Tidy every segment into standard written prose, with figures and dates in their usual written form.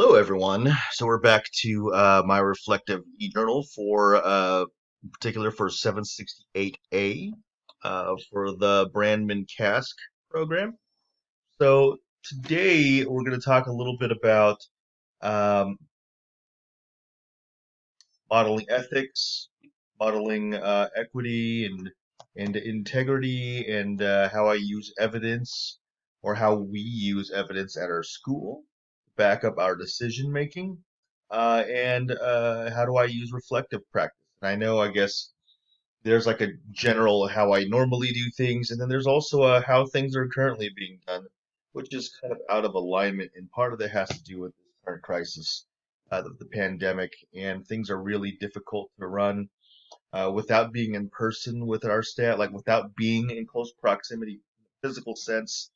Hello, everyone. So we're back to my reflective e-journal for, in particular, for 768A for the Brandman Cask program. So today we're going to talk a little bit about um, modeling ethics, modeling equity and integrity, and how I use evidence or how we use evidence at our school to back up our decision making, and how do I use reflective practice. And I know, I guess, there's like a general how I normally do things, and then there's also a how things are currently being done, which is kind of out of alignment, and part of that has to do with this current crisis, the pandemic, and things are really difficult to run without being in person with our staff, like without being in close proximity, in a physical sense.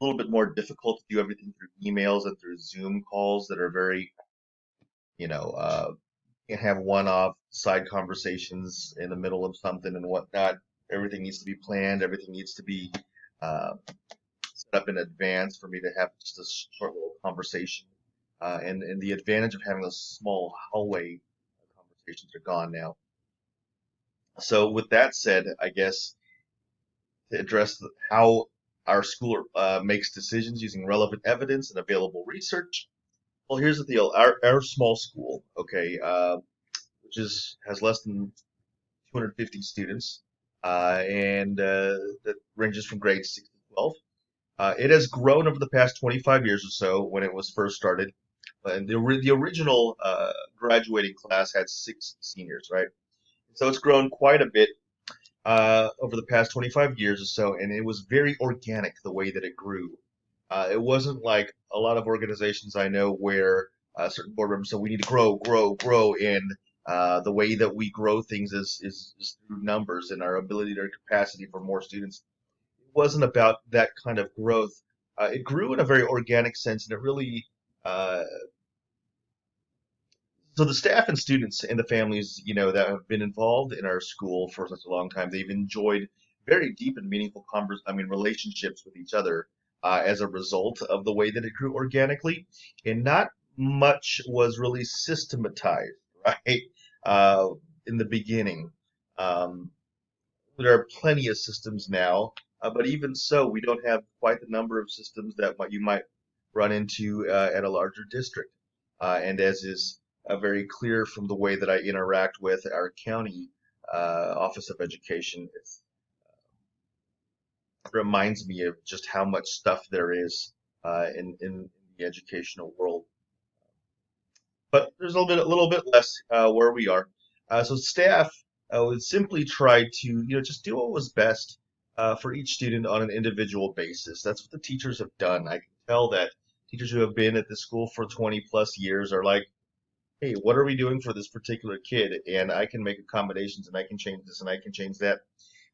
It's a little bit more difficult to do everything through emails and through Zoom calls that are very, you know, can't have one-off side conversations in the middle of something and whatnot. Everything needs to be planned. Everything needs to be uh, set up in advance for me to have just a short little conversation. And the advantage of having those small hallway conversations are gone now. So with that said, I guess to address how our school makes decisions using relevant evidence and available research. Well, here's the deal. Our small school, okay, which has less than 250 students, and that ranges from grades 6 to 12. It has grown over the past 25 years or so when it was first started. And the original graduating class had 6 seniors, right? So it's grown quite a bit over the past 25 years or so, and it was very organic the way that it grew. It wasn't like a lot of organizations I know where certain board members say we need to grow, grow, grow, and the way that we grow things is through numbers and our ability or capacity for more students. It wasn't about that kind of growth. It grew in a very organic sense, and it really uh, so the staff and students and the families, that have been involved in our school for such a long time, they've enjoyed very deep and meaningful relationships with each other as a result of the way that it grew organically, and not much was really systematized, right? Uh, in the beginning, um, there are plenty of systems now, but even so, we don't have quite the number of systems that you might run into at a larger district. And as is very clear from the way that I interact with our county Office of Education, it reminds me of just how much stuff there is in the educational world. But there's a little bit less where we are. So staff would simply try to, just do what was best for each student on an individual basis. That's what the teachers have done. I can tell that teachers who have been at the school for 20 plus years are like, hey, what are we doing for this particular kid? And I can make accommodations, and I can change this, and I can change that.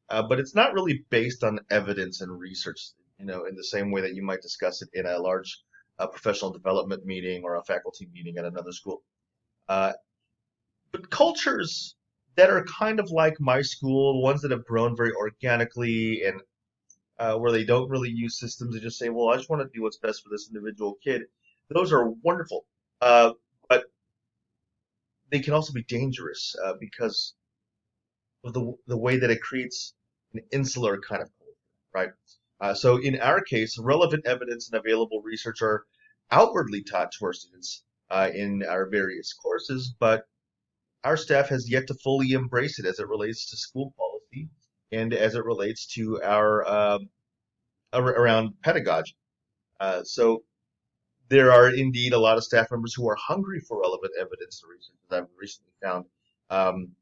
But it's not really based on evidence and research, in the same way that you might discuss it in a large professional development meeting or a faculty meeting at another school. Uh, but cultures that are kind of like my school, ones that have grown very organically and where they don't really use systems, they just say, well, I just want to do what's best for this individual kid. Those are wonderful. But they can also be dangerous because of the way that it creates an insular kind of culture, right? So in our case, relevant evidence and available research are outwardly taught to our students in our various courses, but our staff has yet to fully embrace it as it relates to school policy and as it relates to our around pedagogy. So there are indeed a lot of staff members who are hungry for relevant evidence and research that I've recently found. Um,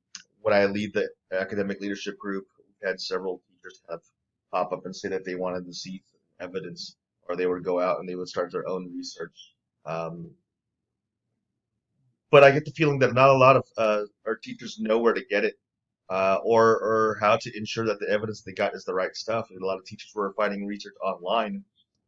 when I lead the academic leadership group, we've had several teachers kind of pop up and say that they wanted to see evidence, or they would go out and they would start their own research. Um, but I get the feeling that not a lot of our teachers know where to get it, or how to ensure that the evidence they got is the right stuff. And a lot of teachers were finding research online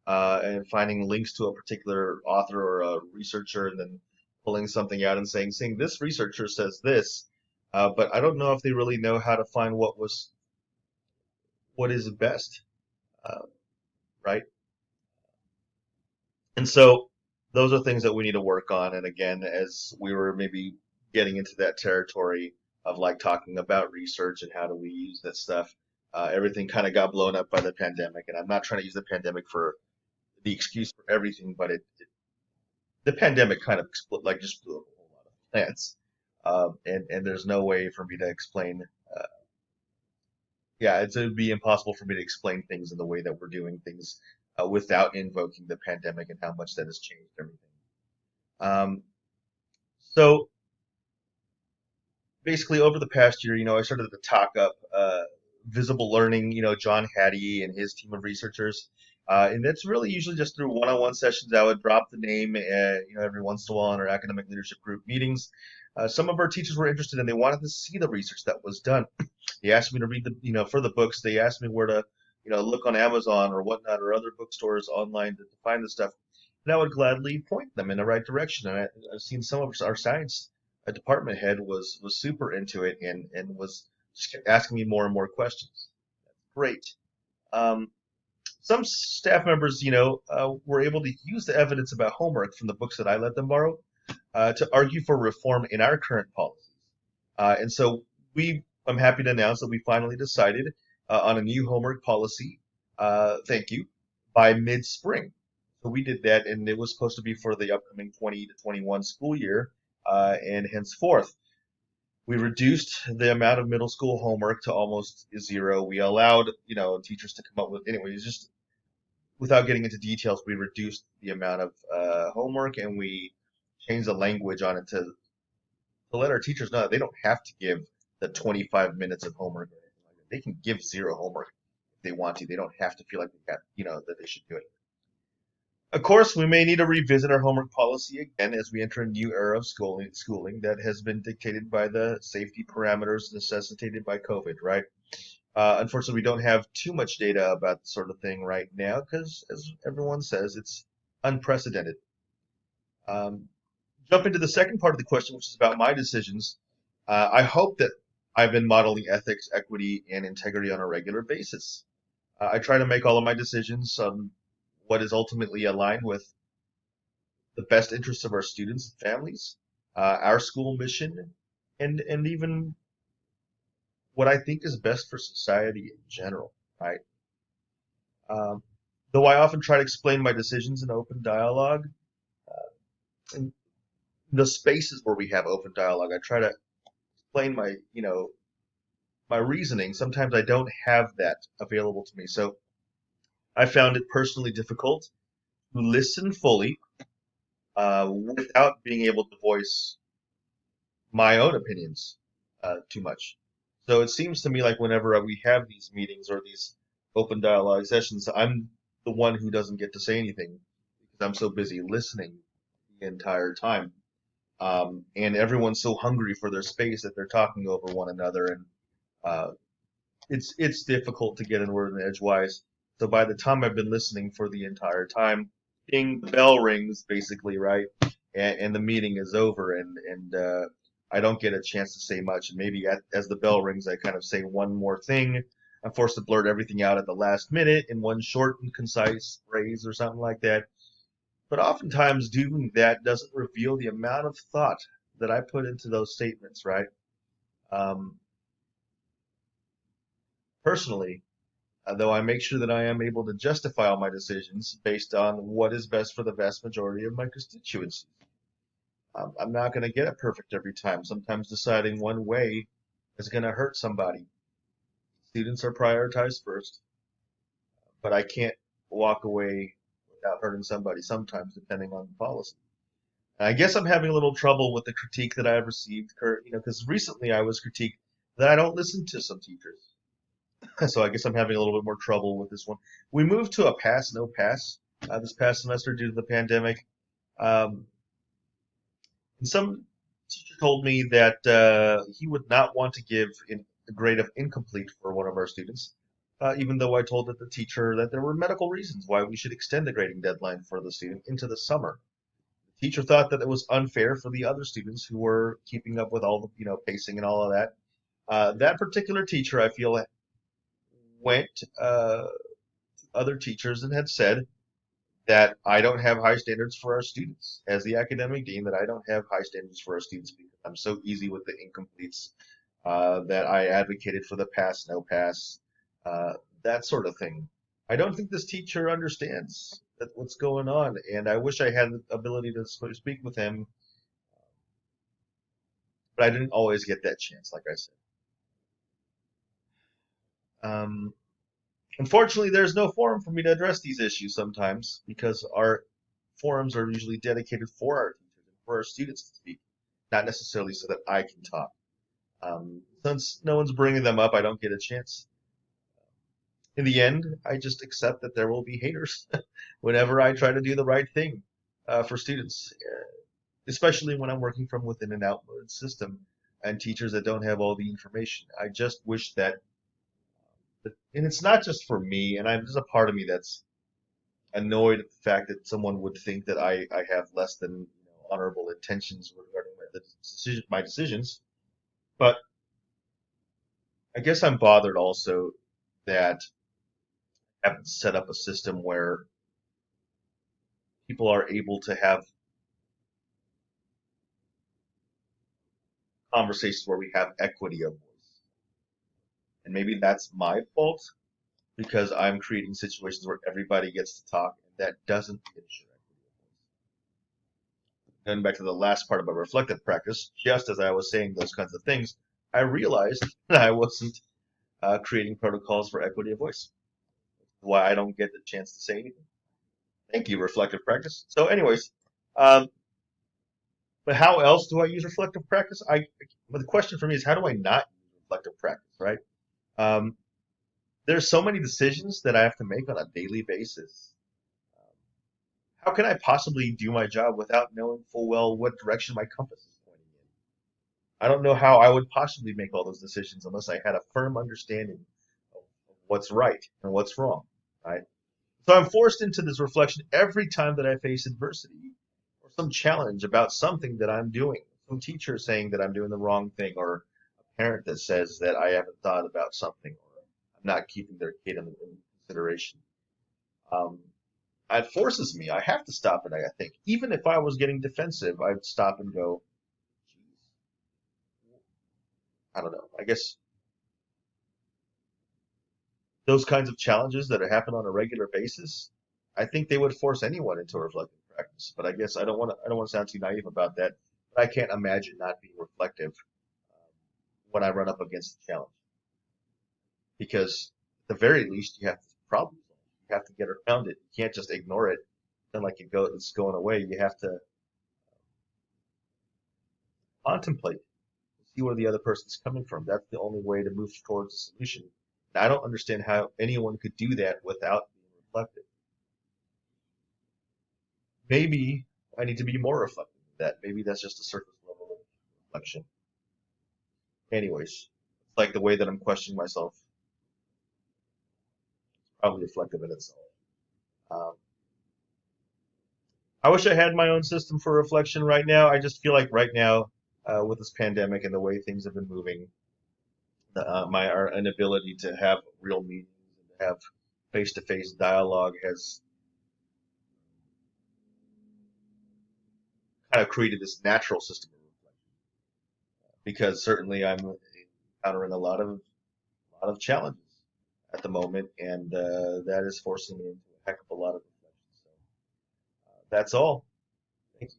and finding links to a particular author or a researcher, and then pulling something out and saying this researcher says this, but I don't know if they really know how to find what is best, uh, right? And so those are things that we need to work on. And again, as we were maybe getting into that territory of like talking about research and how do we use that stuff, everything kind of got blown up by the pandemic. And I'm not trying to use the pandemic for the excuse for everything, but the pandemic kind of like just blew up a whole lot of plans. And there's no way for me to explain. Uh, yeah, it would be impossible for me to explain things in the way that we're doing things without invoking the pandemic and how much that has changed everything. Um, so basically, over the past year, I started to talk up visible learning. John Hattie and his team of researchers, and that's really usually just through one-on-one sessions. I would drop the name, every once in a while in our academic leadership group meetings. Some of our teachers were interested and they wanted to see the research that was done. They asked me to read for the books. They asked me where to, look on Amazon or whatnot or other bookstores online to find the stuff. And I would gladly point them in the right direction. And I've seen some of our science department head was super into it and was just kept asking me more and more questions. Great. Um, some staff members, were able to use the evidence about homework from the books that I let them borrow to argue for reform in our current policies. And so I'm happy to announce that we finally decided on a new homework policy. Thank you. By mid-spring. So we did that, and it was supposed to be for the upcoming 20 to 21 school year, and henceforth. We reduced the amount of middle school homework to almost zero. We allowed, teachers to come up with, anyways, just without getting into details, we reduced the amount of homework and we changed the language on it to let our teachers know that they don't have to give the 25 minutes of homework or anything like that. They can give zero homework if they want to. They don't have to feel like they got, that they should do it. Of course, we may need to revisit our homework policy again as we enter a new era of schooling that has been dictated by the safety parameters necessitated by COVID, right? Unfortunately, we don't have too much data about this sort of thing right now because, as everyone says, it's unprecedented. Um, Jump into the second part of the question, which is about my decisions. I hope that I've been modeling ethics, equity, and integrity on a regular basis. I try to make all of my decisions what is ultimately aligned with the best interests of our students and families, our school mission, and even what I think is best for society in general, right? Um, though I often try to explain my decisions in open dialogue, in the spaces where we have open dialogue, I try to explain my reasoning. Sometimes I don't have that available to me, so I found it personally difficult to listen fully without being able to voice my own opinions too much. So it seems to me like whenever we have these meetings or these open dialogue sessions, I'm the one who doesn't get to say anything because I'm so busy listening the entire time. And everyone's so hungry for their space that they're talking over one another, and uh, it's difficult to get in word and edgewise. So by the time I've been listening for the entire time, ding, the bell rings basically, right? And the meeting is over, and I don't get a chance to say much. And maybe as the bell rings, I kind of say one more thing. I'm forced to blurt everything out at the last minute in one short and concise phrase or something like that. But oftentimes doing that doesn't reveal the amount of thought that I put into those statements, right? Um, Personally, though I make sure that I am able to justify all my decisions based on what is best for the vast majority of my constituencies. I'm not going to get it perfect every time. Sometimes deciding one way is going to hurt somebody. Students are prioritized first, but I can't walk away without hurting somebody sometimes, depending on the policy. And I guess I'm having a little trouble with the critique that I've received, because recently I was critiqued that I don't listen to some teachers. So I guess I'm having a little bit more trouble with this one. We moved to a pass, no pass this past semester due to the pandemic. Um, and some teacher told me that he would not want to give a grade of incomplete for one of our students, even though I told the teacher that there were medical reasons why we should extend the grading deadline for the student into the summer. The teacher thought that it was unfair for the other students who were keeping up with all the pacing and all of that. That particular teacher, I feel, went to other teachers and had said that I don't have high standards for our students. As the academic dean, that I don't have high standards for our students because I'm so easy with the incompletes, that I advocated for the pass, no pass, uh, that sort of thing. I don't think this teacher understands what's going on, and I wish I had the ability to speak with him, but I didn't always get that chance, like I said. Um, Unfortunately, there's no forum for me to address these issues sometimes because our forums are usually dedicated for our teachers and for our students to speak, not necessarily so that I can talk. Since no one's bringing them up, I don't get a chance. In the end, I just accept that there will be haters whenever I try to do the right thing for students, especially when I'm working from within an outmoded system and teachers that don't have all the information. I just wish that, and it's not just for me, and there's a part of me that's annoyed at the fact that someone would think that I have less than honorable intentions regarding my decisions. But I guess I'm bothered also that I haven't set up a system where people are able to have conversations where we have equity of voice. And maybe that's my fault because I'm creating situations where everybody gets to talk, and that doesn't ensure equity of voice. Going back to the last part about reflective practice, just as I was saying those kinds of things, I realized that I wasn't creating protocols for equity of voice. Why I don't get the chance to say anything. Thank you, reflective practice. So, anyways, um, but how else do I use reflective practice? But the question for me is, how do I not use reflective practice, right? Um, there's so many decisions that I have to make on a daily basis. How can I possibly do my job without knowing full well what direction my compass is pointing in? I don't know how I would possibly make all those decisions unless I had a firm understanding of what's right and what's wrong, right? So I'm forced into this reflection every time that I face adversity or some challenge about something that I'm doing. Some teacher saying that I'm doing the wrong thing, or a parent that says that I haven't thought about something, or I'm not keeping their kid in consideration. Um, it forces me. I have to stop it, I think. Even if I was getting defensive, I'd stop and go, geez, I don't know. I guess those kinds of challenges that happen on a regular basis, I think they would force anyone into a reflective practice. But I guess I don't want to sound too naive about that. But I can't imagine not being reflective when I run up against a challenge, because at the very least you have to problem solve. You have to get around it. You can't just ignore it and like it's going away. You have to contemplate, see where the other person's coming from. That's the only way to move towards a solution. And I don't understand how anyone could do that without being reflective. Maybe I need to be more reflective of that. Maybe that's just a surface level of reflection. Anyways, it's like the way that I'm questioning myself, probably reflective in itself. Um, I wish I had my own system for reflection right now. I just feel like right now, with this pandemic and the way things have been moving, our inability to have real meetings and to have face-to-face dialogue has kind of created this natural system of reflection. Because certainly I'm encountering a lot of challenges at the moment, and that is forcing me into a heck of a lot of reflection. So that's all. Thank you.